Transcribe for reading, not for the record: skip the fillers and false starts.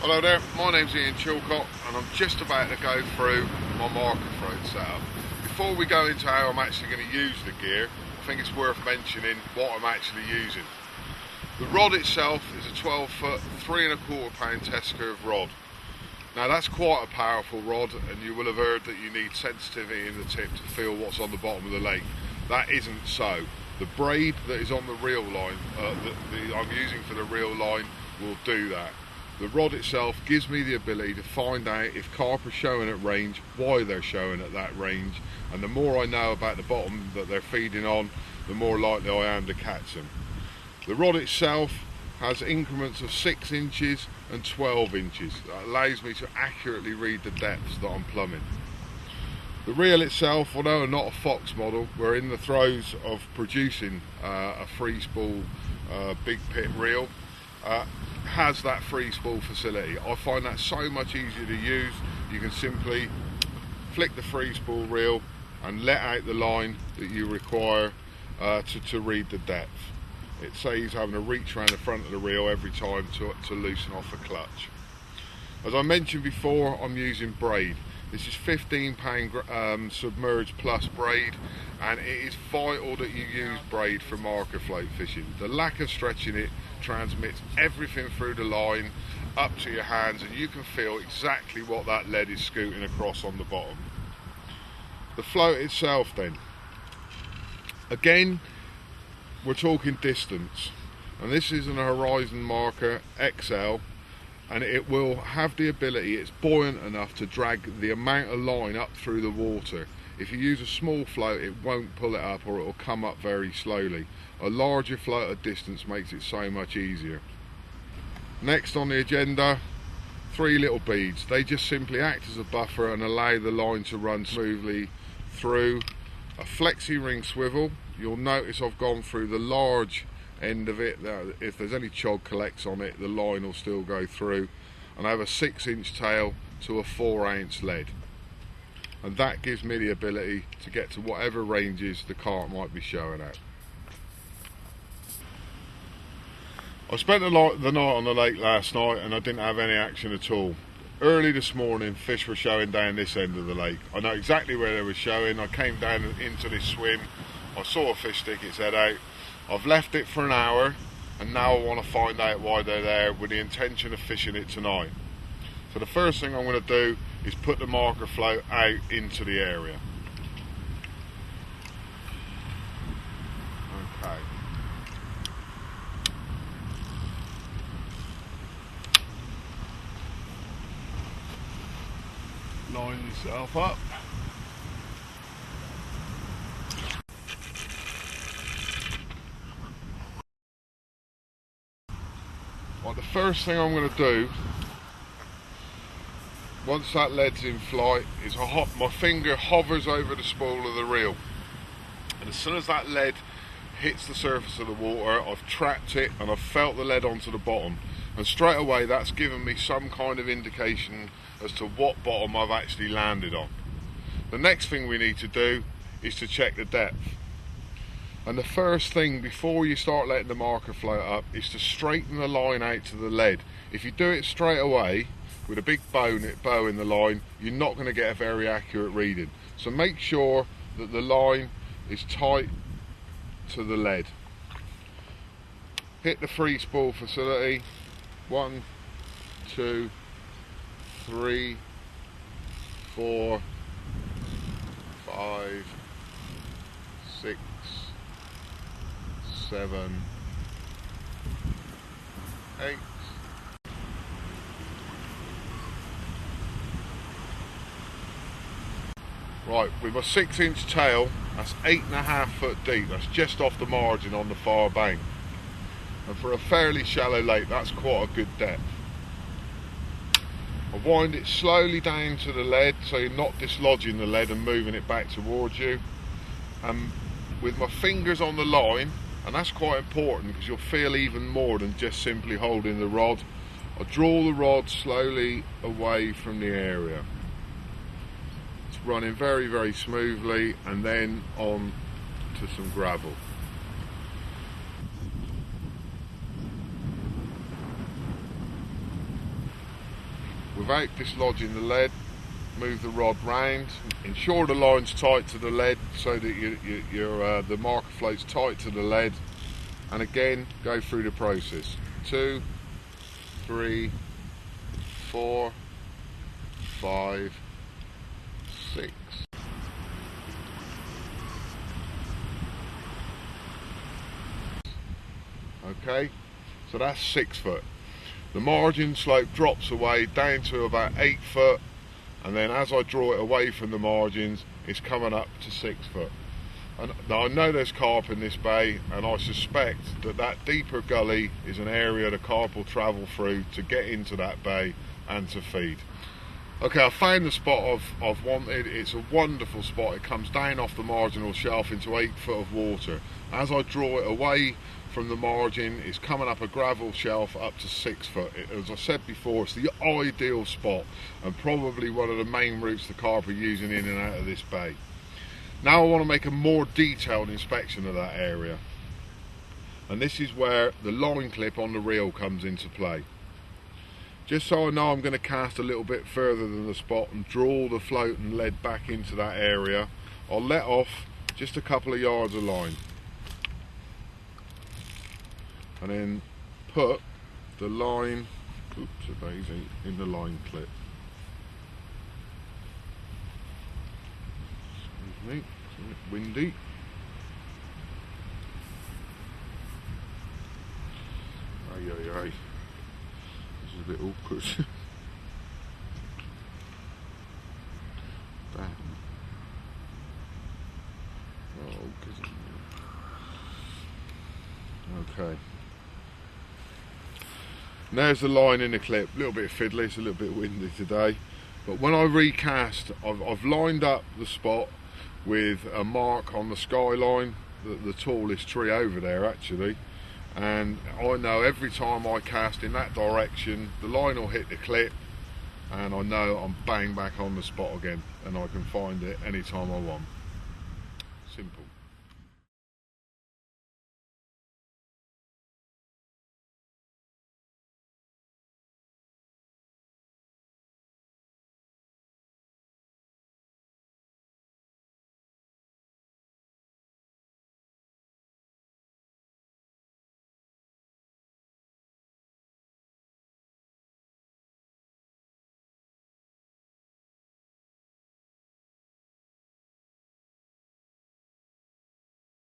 Hello there, my name's Ian Chilcott and I'm just about to go through my marker throat setup. Before we go into how I'm actually going to use the gear, I think it's worth mentioning what I'm actually using. The rod itself is a 12 foot, 3¼ pound test curve rod. Now that's quite a powerful rod, and you will have heard that you need sensitivity in the tip to feel what's on the bottom of the lake. That isn't so. The braid that is on the reel line, that I'm using for the reel line, will do that. The rod itself gives me the ability to find out if carp are showing at range, why they're showing at that range, and the more I know about the bottom that they're feeding on, the more likely I am to catch them. The rod itself has increments of 6 inches and 12 inches. That allows me to accurately read the depths that I'm plumbing. The reel itself, although not a Fox model, we're in the throes of producing a free spool big pit reel. Has that free spool facility. I find that so much easier to use. You can simply flick the free spool reel and let out the line that you require to read the depth. It saves having to reach around the front of the reel every time to loosen off a clutch. As I mentioned before, I'm using braid. This is 15 pound submerged plus braid, and it is vital that you use braid for marker float fishing. The lack of stretching it transmits everything through the line up to your hands, and you can feel exactly what that lead is scooting across on the bottom. The float itself then, again we're talking distance, and this is an horizon marker XL, and it will have the ability, it's buoyant enough to drag the amount of line up through the water. If you use a small float, it won't pull it up, or it will come up very slowly. A larger float at distance makes it so much easier. Next on the agenda, 3 little beads. They just simply act as a buffer and allow the line to run smoothly through. A flexi ring swivel. You'll notice I've gone through the large end of it. If there's any chog collects on it, the line will still go through. And I have a 6-inch tail to a 4-ounce lead, and that gives me the ability to get to whatever ranges the carp might be showing at. I spent the night on the lake last night and I didn't have any action at all. Early this morning, fish were showing down this end of the lake. I know exactly where they were showing. I came down into this swim, I saw a fish stick its head out. I've left it for an hour, and now I want to find out why they're there with the intention of fishing it tonight. So the first thing I'm going to do is put the marker float out into the area. Okay. Line yourself up. Well, the first thing I'm going to do, once that lead's in flight, is my finger hovers over the spool of the reel, and as soon as that lead hits the surface of the water, I've trapped it and I've felt the lead onto the bottom, and straight away that's given me some kind of indication as to what bottom I've actually landed on. The next thing we need to do is to check the depth. And the first thing before you start letting the marker float up is to straighten the line out to the lead. If you do it straight away with a big bow in the line, you're not going to get a very accurate reading. So make sure that the line is tight to the lead. Hit the free spool facility. 1, 2, 3, 4, 5, 6, 7, 8. Right, with my 6-inch tail, that's 8.5 foot deep. That's just off the margin on the far bank. And for a fairly shallow lake, that's quite a good depth. I wind it slowly down to the lead so you're not dislodging the lead and moving it back towards you. And with my fingers on the line, and that's quite important because you'll feel even more than just simply holding the rod, I draw the rod slowly away from the area. It's running very, very smoothly, and then on to some gravel. Without dislodging the lead, move the rod round. Ensure the line's tight to the lead so that the marker float's tight to the lead. And again, go through the process. 2, 3, 4, 5, 6. Okay, so that's 6 foot. The margin slope drops away down to about 8 foot, and then as I draw it away from the margins, it's coming up to 6 foot. And now I know there's carp in this bay, and I suspect that that deeper gully is an area the carp will travel through to get into that bay and to feed. Okay, I found the spot I've wanted. It's a wonderful spot. It comes down off the marginal shelf into 8 foot of water. As I draw it away from the margin, it's coming up a gravel shelf up to 6 foot. As I said before, it's the ideal spot and probably one of the main routes the carp are using in and out of this bay. Now I want to make a more detailed inspection of that area, and this is where the line clip on the reel comes into play. Just so I know I'm going to cast a little bit further than the spot and draw the float and lead back into that area, I'll let off just a couple of yards of line and then put the line, oops a daisy, in the line clip. Excuse me, it's a bit windy. Ay ay ay. A bit awkward. Bam. Okay. There's the line in the clip. A little bit fiddly, it's a little bit windy today. But when I recast, I've lined up the spot with a mark on the skyline, the tallest tree over there actually. And I know every time I cast in that direction, the line will hit the clip, and I know I'm bang back on the spot again, and I can find it anytime I want. Simple.